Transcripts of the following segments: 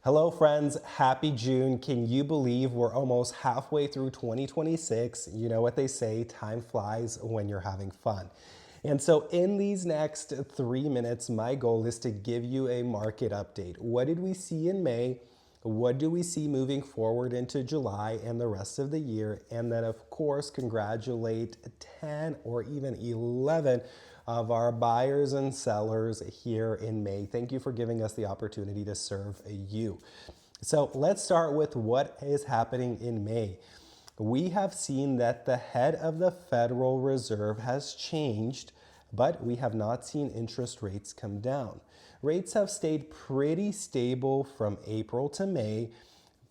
Hello, friends. Happy June. Can you believe we're almost halfway through 2026? You know what they say, time flies when you're having fun. And so, in these next 3 minutes, my goal is to give you a market update. What did we see in May? What do we see moving forward into July and the rest of the year? And then, of course, congratulate 10 or even 11 of our buyers and sellers here in May. Thank you for giving us the opportunity to serve you. So let's start with what is happening in May. We have seen that the head of the Federal Reserve has changed, but we have not seen interest rates come down. Rates have stayed pretty stable from April to May,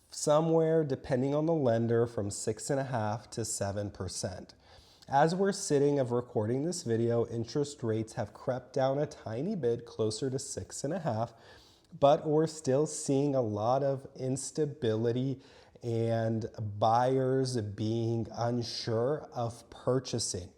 somewhere, depending on the lender, from 6.5% to 7%. As we're sitting of recording this video, interest rates have crept down a tiny bit closer to 6.5%, but we're still seeing a lot of instability and buyers being unsure of purchasing.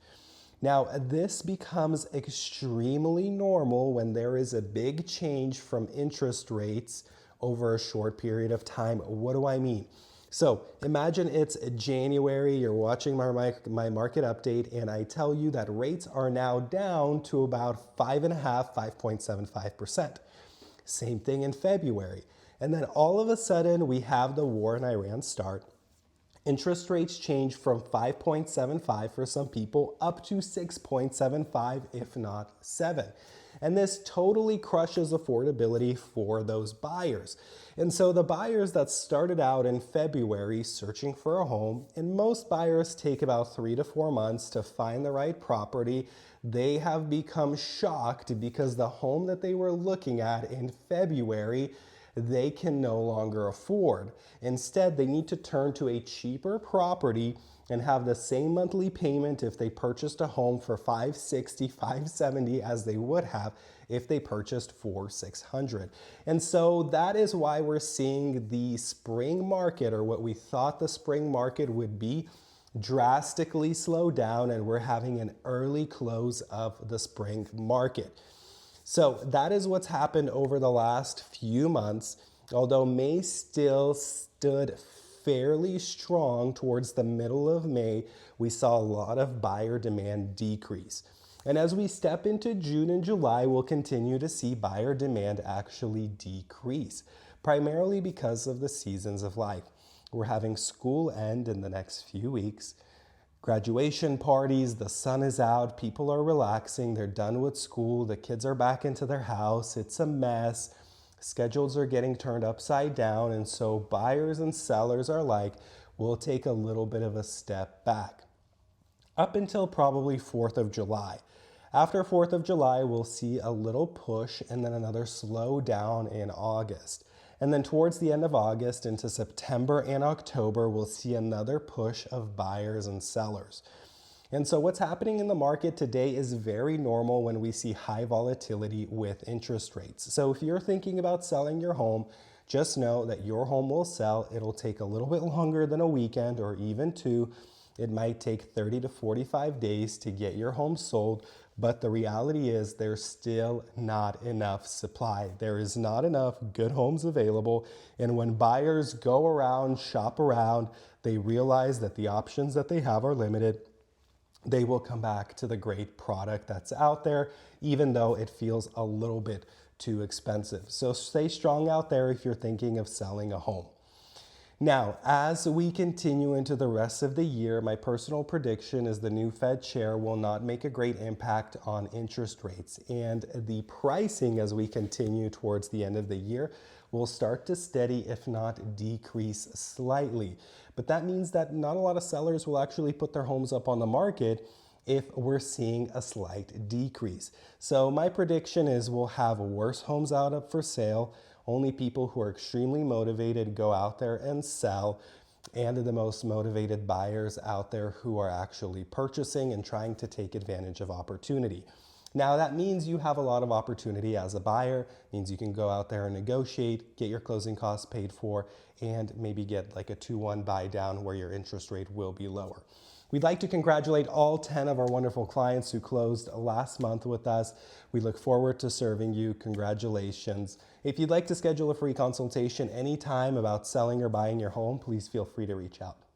Now, this becomes extremely normal when there is a big change from interest rates over a short period of time. What do I mean? So imagine it's January, you're watching my market update, and I tell you that rates are now down to about 5.5%, 5.75%. Same thing in February. And then all of a sudden we have the war in Iran start. Interest rates change from 5.75 for some people up to 6.75, if not 7. And this totally crushes affordability for those buyers. And so the buyers that started out in February searching for a home, and most buyers take about 3 to 4 months to find the right property, they have become shocked because the home that they were looking at in February they can no longer afford. Instead, they need to turn to a cheaper property and have the same monthly payment if they purchased a home for $560, $570 as they would have if they purchased for $600. And so that is why we're seeing the spring market, or what we thought the spring market would be, drastically slow down, and we're having an early close of the spring market. So that is what's happened over the last few months. Although May still stood fairly strong towards the middle of May, we saw a lot of buyer demand decrease. And as we step into June and July, we'll continue to see buyer demand actually decrease, primarily because of the seasons of life. We're having school end in the next few weeks. Graduation parties, the sun is out, people are relaxing, they're done with school, the kids are back into their house, it's a mess, schedules are getting turned upside down, and so buyers and sellers are like, we'll take a little bit of a step back. Up until probably 4th of July. After 4th of July, we'll see a little push and then another slowdown in August. And then towards the end of August into September and October, we'll see another push of buyers and sellers. And so what's happening in the market today is very normal when we see high volatility with interest rates. So if you're thinking about selling your home, just know that your home will sell. It'll take a little bit longer than a weekend or even two. It might take 30 to 45 days to get your home sold, but the reality is there's still not enough supply. There is not enough good homes available, and when buyers go around, shop around, they realize that the options that they have are limited. They will come back to the great product that's out there, even though it feels a little bit too expensive. So stay strong out there if you're thinking of selling a home. Now, as we continue into the rest of the year, my personal prediction is the new Fed chair will not make a great impact on interest rates. And the pricing as we continue towards the end of the year will start to steady, if not decrease slightly. But that means that not a lot of sellers will actually put their homes up on the market if we're seeing a slight decrease. So my prediction is we'll have worse homes out up for sale. Only people who are extremely motivated go out there and sell, and the most motivated buyers out there who are actually purchasing and trying to take advantage of opportunity. Now that means you have a lot of opportunity as a buyer, means you can go out there and negotiate, get your closing costs paid for, and maybe get like a 2-1 buy down where your interest rate will be lower. We'd like to congratulate all 10 of our wonderful clients who closed last month with us. We look forward to serving you. Congratulations. If you'd like to schedule a free consultation anytime about selling or buying your home, please feel free to reach out.